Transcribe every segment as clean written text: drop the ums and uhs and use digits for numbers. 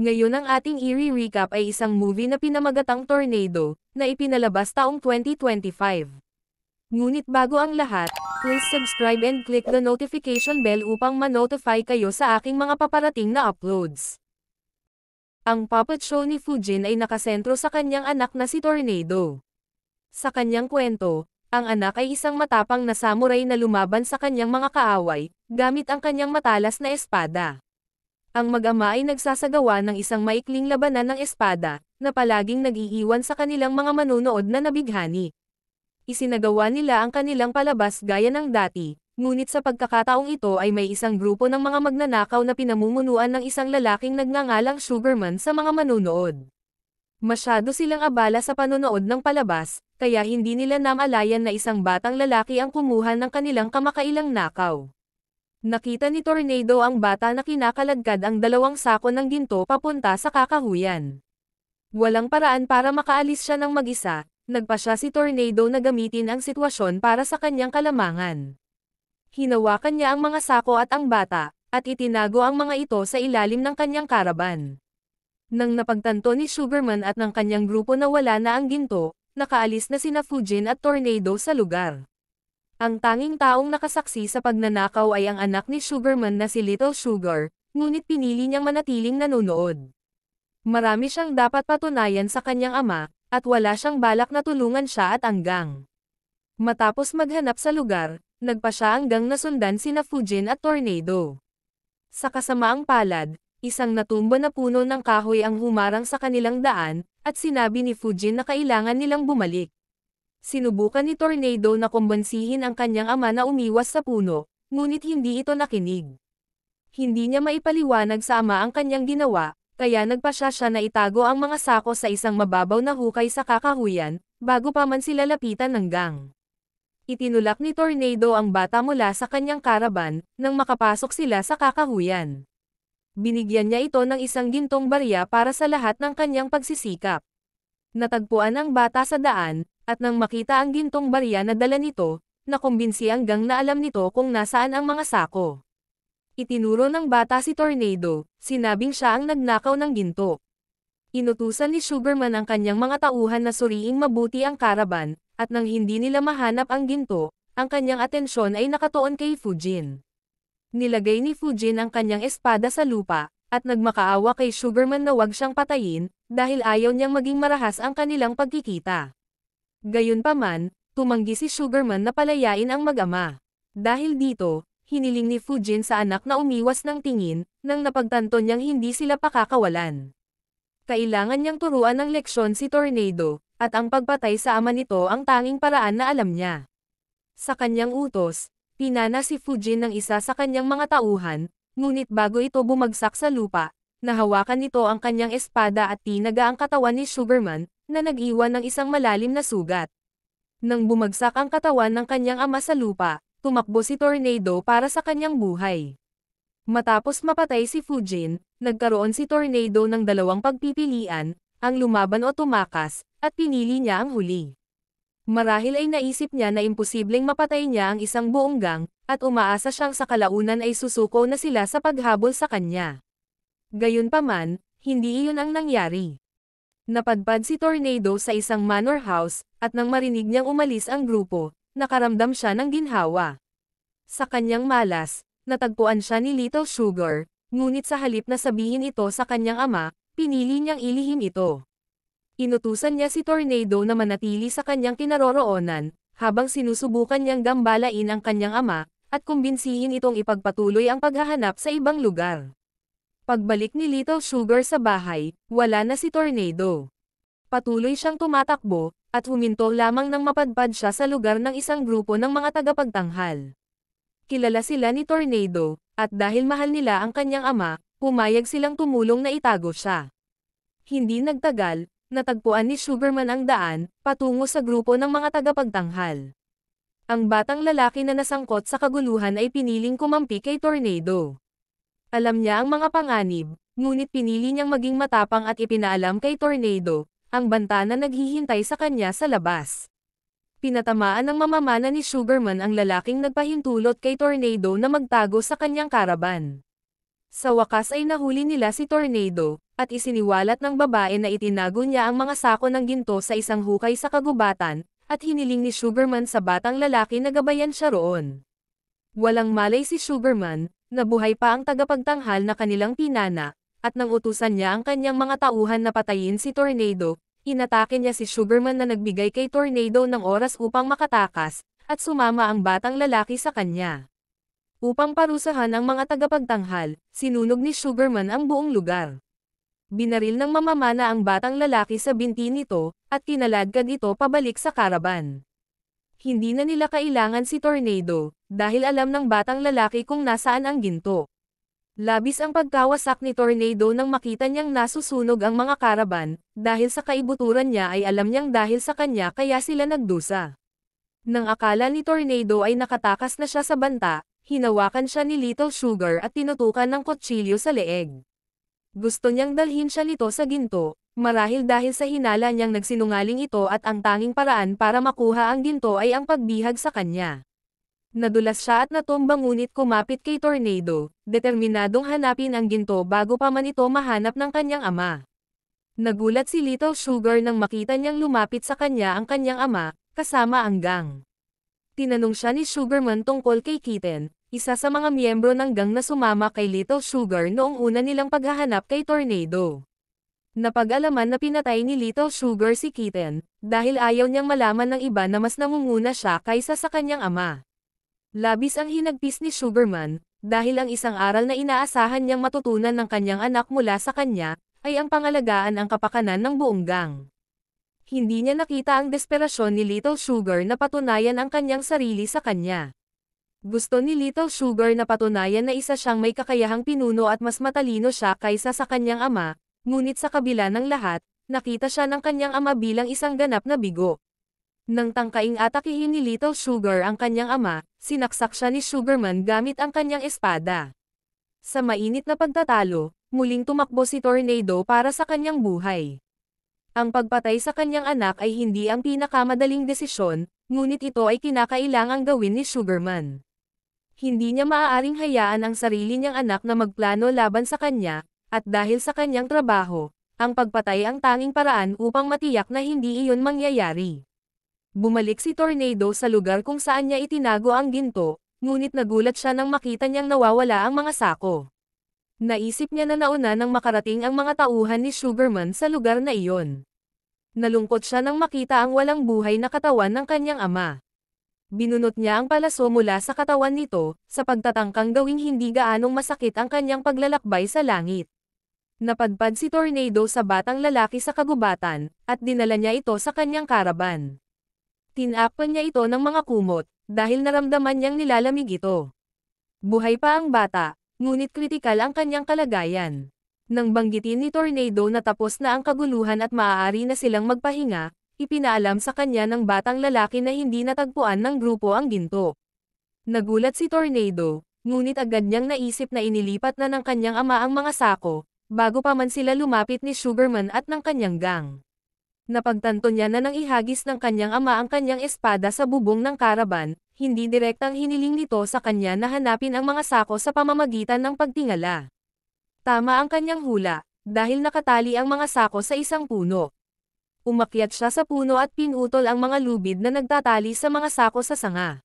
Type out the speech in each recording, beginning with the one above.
Ngayon ang ating i-recap ay isang movie na pinamagatang Tornado, na ipinalabas taong 2025. Ngunit bago ang lahat, please subscribe and click the notification bell upang ma-notify kayo sa aking mga paparating na uploads. Ang puppet show ni Fujin ay nakasentro sa kanyang anak na si Tornado. Sa kanyang kwento, ang anak ay isang matapang na samurai na lumaban sa kanyang mga kaaway, gamit ang kanyang matalas na espada. Ang mag-ama ay nagsasagawa ng isang maikling labanan ng espada, na palaging nag-iiwan sa kanilang mga manunood na nabighani. Isinagawa nila ang kanilang palabas gaya ng dati, ngunit sa pagkakataong ito ay may isang grupo ng mga magnanakaw na pinamumunuan ng isang lalaking nagngangalang Sugarman sa mga manunood. Masyado silang abala sa panonood ng palabas, kaya hindi nila namalayan na isang batang lalaki ang kumuha ng kanilang kamakailang nakaw. Nakita ni Tornado ang bata na kinakaladkad ang 2 sako ng ginto papunta sa kakahuyan. Walang paraan para makaalis siya ng mag-isa, nagpa siya si Tornado na gamitin ang sitwasyon para sa kanyang kalamangan. Hinawakan niya ang mga sako at ang bata, at itinago ang mga ito sa ilalim ng kanyang karaban. Nang napagtanto ni Sugarman at ng kanyang grupo na wala na ang ginto, nakaalis na sina Fujin at Tornado sa lugar. Ang tanging taong nakasaksi sa pagnanakaw ay ang anak ni Sugarman na si Little Sugar, ngunit pinili niyang manatiling nanonood. Marami siyang dapat patunayan sa kanyang ama, at wala siyang balak na tulungan siya at Anggang. Matapos maghanap sa lugar, nagpa siya hanggang nasundan sina Fujin at Tornado. Sa kasamaang palad, isang natumba na puno ng kahoy ang humarang sa kanilang daan, at sinabi ni Fujin na kailangan nilang bumalik. Sinubukan ni Tornado na kumbansihin ang kanyang ama na umiwas sa puno, ngunit hindi ito nakinig. Hindi niya maipaliwanag sa ama ang kanyang ginawa, kaya nagpasya siya na itago ang mga sako sa isang mababaw na hukay sa kakahuyan, bago pa man sila lapitan ng gang. Itinulak ni Tornado ang bata mula sa kanyang karaban, nang makapasok sila sa kakahuyan. Binigyan niya ito ng isang gintong barya para sa lahat ng kanyang pagsisikap. Natagpuan ang bata sa daan, at nang makita ang gintong barya na dala nito, nakumbinsi ang gang na alam nito kung nasaan ang mga sako. Itinuro ng bata si Tornado, sinabing siya ang nagnakaw ng ginto. Inutusan ni Sugarman ang kanyang mga tauhan na suriing mabuti ang karaban, at nang hindi nila mahanap ang ginto, ang kanyang atensyon ay nakatuon kay Fujin. Nilagay ni Fujin ang kanyang espada sa lupa, at nagmakaawa kay Sugarman na wag siyang patayin, dahil ayaw niyang maging marahas ang kanilang pagkikita. Gayunpaman, tumanggi si Sugarman na palayain ang mag-ama. Dahil dito, hiniling ni Fujin sa anak na umiwas ng tingin, nang napagtanto niyang hindi sila pakakawalan. Kailangan niyang turuan ng leksyon si Tornado, at ang pagpatay sa ama nito ang tanging paraan na alam niya. Sa kanyang utos, pinana si Fujin ng isa sa kanyang mga tauhan, ngunit bago ito bumagsak sa lupa, nahawakan nito ang kanyang espada at tinaga ang katawan ni Sugarman, na nag-iwan ng isang malalim na sugat. Nang bumagsak ang katawan ng kanyang ama sa lupa, tumakbo si Tornado para sa kanyang buhay. Matapos mapatay si Fujin, nagkaroon si Tornado ng 2 pagpipilian, ang lumaban o tumakas, at pinili niya ang huli. Marahil ay naisip niya na imposibleng mapatay niya ang isang buong gang, at umaasa siyang sa kalaunan ay susuko na sila sa paghabol sa kanya. Gayunpaman, hindi iyon ang nangyari. Napadpad si Tornado sa isang manor house, at nang marinig niyang umalis ang grupo, nakaramdam siya ng ginhawa. Sa kanyang malas, natagpuan siya ni Little Sugar, ngunit sa halip na sabihin ito sa kanyang ama, pinili niyang ilihim ito. Inutusan niya si Tornado na manatili sa kanyang kinaroroonan, habang sinusubukan niyang gambalain ang kanyang ama, at kumbinsihin itong ipagpatuloy ang paghahanap sa ibang lugar. Pagbalik ni Little Sugar sa bahay, wala na si Tornado. Patuloy siyang tumatakbo, at huminto lamang nang mapadpad siya sa lugar ng isang grupo ng mga tagapagtanghal. Kilala sila ni Tornado, at dahil mahal nila ang kanyang ama, pumayag silang tumulong na itago siya. Hindi nagtagal, natagpuan ni Sugarman ang daan, patungo sa grupo ng mga tagapagtanghal. Ang batang lalaki na nasangkot sa kaguluhan ay piniling kumampi kay Tornado. Alam niya ang mga panganib, ngunit pinili niyang maging matapang at ipinaalam kay Tornado, ang banta na naghihintay sa kanya sa labas. Pinatamaan ng mamamana ni Sugarman ang lalaking nagpahintulot kay Tornado na magtago sa kanyang karaban. Sa wakas ay nahuli nila si Tornado, at isiniwalat ng babae na itinago niya ang mga sako ng ginto sa isang hukay sa kagubatan, at hiniling ni Sugarman sa batang lalaki na gabayan siya roon. Walang malay si Sugarman, na buhay pa ang tagapagtanghal na kanilang pinana, at nang utusan niya ang kanyang mga tauhan na patayin si Tornado, inatake niya si Sugarman na nagbigay kay Tornado ng oras upang makatakas, at sumama ang batang lalaki sa kanya. Upang parusahan ang mga tagapagtanghal, sinunog ni Sugarman ang buong lugar. Binaril ng mamamana ang batang lalaki sa binti nito, at kinaladkad ito pabalik sa karaban. Hindi na nila kailangan si Tornado, dahil alam ng batang lalaki kung nasaan ang ginto. Labis ang pagkawasak ni Tornado nang makita niyang nasusunog ang mga karaban, dahil sa kaibuturan niya ay alam niyang dahil sa kanya kaya sila nagdusa. Nang akala ni Tornado ay nakatakas na siya sa banta, hinawakan siya ni Little Sugar at tinutukan ng kutsilyo sa leeg. Gusto niyang dalhin siya nito sa ginto, marahil dahil sa hinala niyang nagsinungaling ito at ang tanging paraan para makuha ang ginto ay ang pagbihag sa kanya. Nadulas siya at natumba ngunit kumapit kay Tornado, determinadong hanapin ang ginto bago pa man ito mahanap ng kanyang ama. Nagulat si Little Sugar nang makita niyang lumapit sa kanya ang kanyang ama, kasama ang gang. Tinanong siya ni Sugarman tungkol kay Kitten, isa sa mga miyembro ng gang na sumama kay Little Sugar noong una nilang paghahanap kay Tornado. Napag-alaman na pinatay ni Little Sugar si Kitten, dahil ayaw niyang malaman ng iba na mas nangunguna siya kaysa sa kanyang ama. Labis ang hinagpis ni Sugarman, dahil ang isang aral na inaasahan niyang matutunan ng kanyang anak mula sa kanya, ay ang pangalagaan ang kapakanan ng buong gang. Hindi niya nakita ang desperasyon ni Little Sugar na patunayan ang kanyang sarili sa kanya. Gusto ni Little Sugar na patunayan na isa siyang may kakayahang pinuno at mas matalino siya kaysa sa kanyang ama, ngunit sa kabila ng lahat, nakita siya ng kanyang ama bilang isang ganap na bigo. Nang tangkaing atakihin ni Little Sugar ang kanyang ama, sinaksak siya ni Sugarman gamit ang kanyang espada. Sa mainit na pagtatalo, muling tumakbo si Tornado para sa kanyang buhay. Ang pagpatay sa kanyang anak ay hindi ang pinakamadaling desisyon, ngunit ito ay kinakailangang gawin ni Sugarman. Hindi niya maaaring hayaan ang sarili niyang anak na magplano laban sa kanya, at dahil sa kanyang trabaho, ang pagpatay ang tanging paraan upang matiyak na hindi iyon mangyayari. Bumalik si Tornado sa lugar kung saan niya itinago ang ginto, ngunit nagulat siya nang makita niyang nawawala ang mga sako. Naisip niya na nauna nang makarating ang mga tauhan ni Sugarman sa lugar na iyon. Nalungkot siya nang makita ang walang buhay na katawan ng kanyang ama. Binunot niya ang palaso mula sa katawan nito, sa pagtatangkang gawing hindi gaanong masakit ang kanyang paglalakbay sa langit. Napadpad si Tornado sa batang lalaki sa kagubatan, at dinala niya ito sa kanyang karaban. Tinakpan niya ito ng mga kumot, dahil naramdaman niyang nilalamig ito. Buhay pa ang bata, ngunit kritikal ang kanyang kalagayan. Nang banggitin ni Tornado na tapos na ang kaguluhan at maaari na silang magpahinga, ipinaalam sa kanya ng batang lalaki na hindi natagpuan ng grupo ang ginto. Nagulat si Tornado, ngunit agad niyang naisip na inilipat na ng kanyang ama ang mga sako, bago pa man sila lumapit ni Sugarman at ng kanyang gang. Napagtanto niya na nang ihagis ng kanyang ama ang kanyang espada sa bubong ng karaban, hindi direktang hiniling nito sa kanya na hanapin ang mga sako sa pamamagitan ng pagtingala. Tama ang kanyang hula, dahil nakatali ang mga sako sa isang puno. Umakyat siya sa puno at pinutol ang mga lubid na nagtatali sa mga sako sa sanga.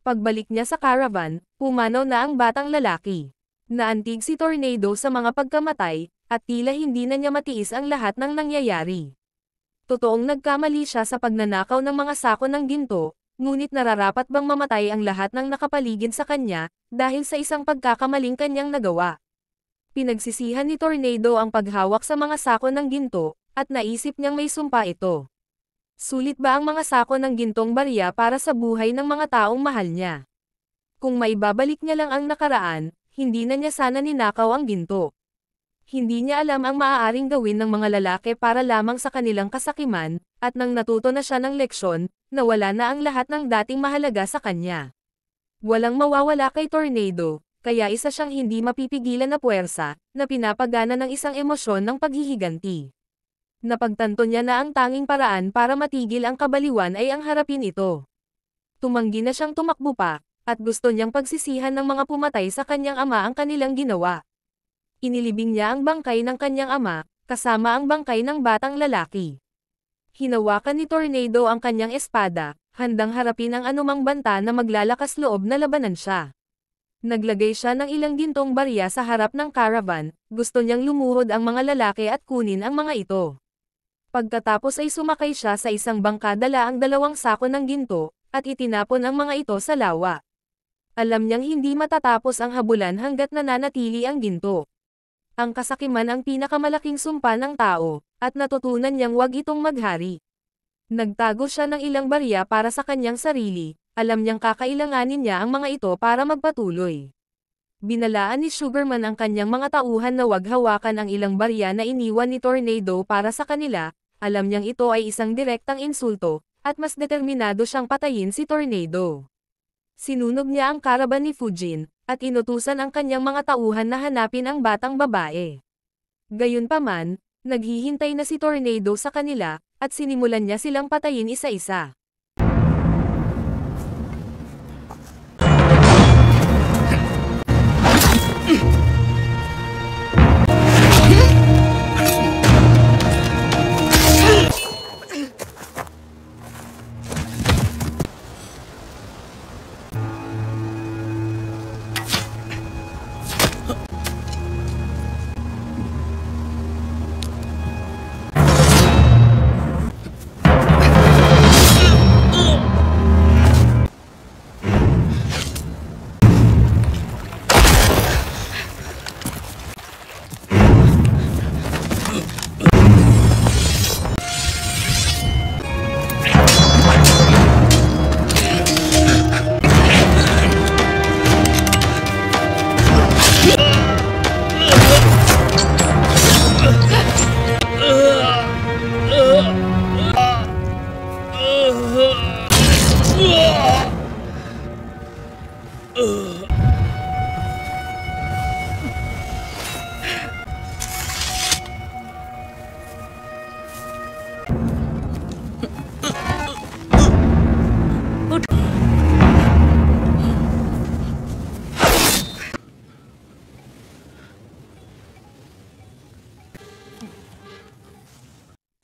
Pagbalik niya sa caravan, pumanaw na ang batang lalaki. Naantig si Tornado sa mga pagkamatay, at tila hindi na niya matiis ang lahat ng nangyayari. Totoong nagkamali siya sa pagnanakaw ng mga sako ng ginto, ngunit nararapat bang mamatay ang lahat ng nakapaligid sa kanya, dahil sa isang pagkakamaling kanyang nagawa. Pinagsisihan ni Tornado ang paghawak sa mga sako ng ginto, at naisip niyang may sumpa ito. Sulit ba ang mga sako ng gintong barya para sa buhay ng mga taong mahal niya? Kung maibabalik niya lang ang nakaraan, hindi na niya sana ninakaw ang ginto. Hindi niya alam ang maaaring gawin ng mga lalaki para lamang sa kanilang kasakiman, at nang natuto na siya ng leksyon, nawala na ang lahat ng dating mahalaga sa kanya. Walang mawawala kay Tornado, kaya isa siyang hindi mapipigilan na puwersa, na pinapagana ng isang emosyon ng paghihiganti. Napagtanto niya na ang tanging paraan para matigil ang kabaliwan ay ang harapin ito. Tumanggi na siyang tumakbo pa, at gusto niyang pagsisihan ng mga pumatay sa kanyang ama ang kanilang ginawa. Inilibing niya ang bangkay ng kanyang ama, kasama ang bangkay ng batang lalaki. Hinawakan ni Tornado ang kanyang espada, handang harapin ang anumang banta na maglalakas loob na labanan siya. Naglagay siya ng ilang gintong barya sa harap ng caravan, gusto niyang lumuhod ang mga lalaki at kunin ang mga ito. Pagkatapos ay sumakay siya sa isang bangka dala ang 2 sako ng ginto, at itinapon ang mga ito sa lawa. Alam niyang hindi matatapos ang habulan hanggat nananatili ang ginto. Ang kasakiman ang pinakamalaking sumpa ng tao, at natutunan niyang wag itong maghari. Nagtago siya ng ilang barya para sa kanyang sarili, alam niyang kakailanganin niya ang mga ito para magpatuloy. Binalaan ni Sugarman ang kanyang mga tauhan na wag hawakan ang ilang barya na iniwan ni Tornado para sa kanila, alam niyang ito ay isang direktang insulto, at mas determinado siyang patayin si Tornado. Sinunog niya ang caravan ni Fujin, at inutusan ang kanyang mga tauhan na hanapin ang batang babae. Gayunpaman, naghihintay na si Tornado sa kanila, at sinimulan niya silang patayin isa-isa.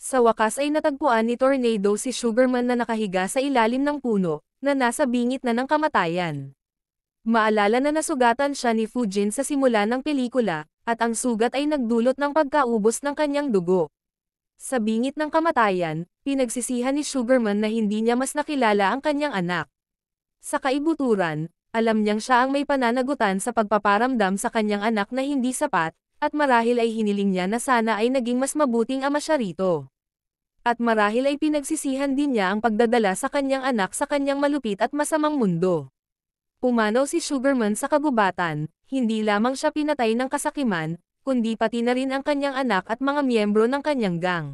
Sa wakas ay natagpuan ni Tornado si Sugarman na nakahiga sa ilalim ng puno, na nasa bingit na ng kamatayan. Maalala na nasugatan siya ni Fujin sa simula ng pelikula, at ang sugat ay nagdulot ng pagkaubos ng kanyang dugo. Sa bingit ng kamatayan, pinagsisihan ni Sugarman na hindi niya mas nakilala ang kanyang anak. Sa kaibuturan, alam niyang siya ang may pananagutan sa pagpaparamdam sa kanyang anak na hindi sapat, at marahil ay hiniling niya na sana ay naging mas mabuting ama siya rito. At marahil ay pinagsisihan din niya ang pagdadala sa kanyang anak sa kanyang malupit at masamang mundo. Pumanaw si Sugarman sa kagubatan, hindi lamang siya pinatay ng kasakiman, kundi pati na rin ang kanyang anak at mga miyembro ng kanyang gang.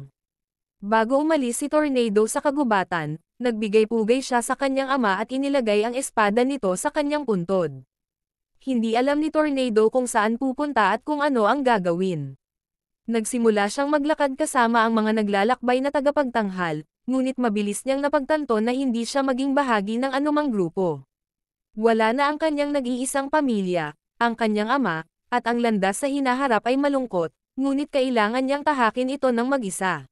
Bago umalis si Tornado sa kagubatan, nagbigay-pugay siya sa kanyang ama at inilagay ang espada nito sa kanyang puntod. Hindi alam ni Tornado kung saan pupunta at kung ano ang gagawin. Nagsimula siyang maglakad kasama ang mga naglalakbay na tagapagtanghal, ngunit mabilis niyang napagtanto na hindi siya maging bahagi ng anumang grupo. Wala na ang kanyang nag-iisang pamilya, ang kanyang ama, at ang landas sa hinaharap ay malungkot, ngunit kailangan niyang tahakin ito ng mag-isa.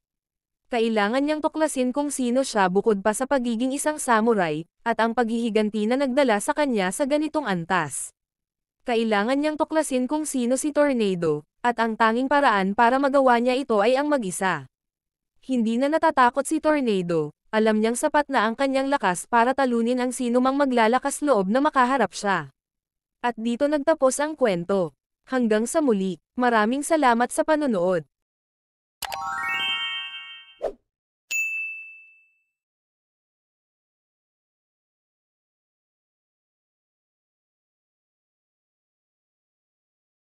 Kailangan niyang tuklasin kung sino siya bukod pa sa pagiging isang samurai, at ang paghihiganti na nagdala sa kanya sa ganitong antas. Kailangan niyang tuklasin kung sino si Tornado, at ang tanging paraan para magawa niya ito ay ang mag-isa. Hindi na natatakot si Tornado, alam niyang sapat na ang kanyang lakas para talunin ang sinumang maglalakas loob na makaharap siya. At dito nagtapos ang kwento. Hanggang sa muli, maraming salamat sa panonood.